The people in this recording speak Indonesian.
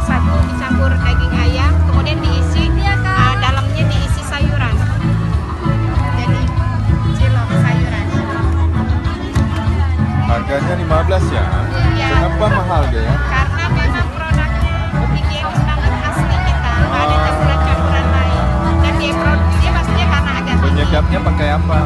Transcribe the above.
Satu dicampur daging ayam, kemudian diisi dalamnya diisi sayuran. Jadi cilok sayuran. Harganya 15 ya? Iya. Kenapa mahal dia ya? Karena memang produknya higienis banget, asli kita, nggak ada campuran-campuran lain. Dan dia produksi maksudnya karena agak tinggi. Penyedapnya pakai apa?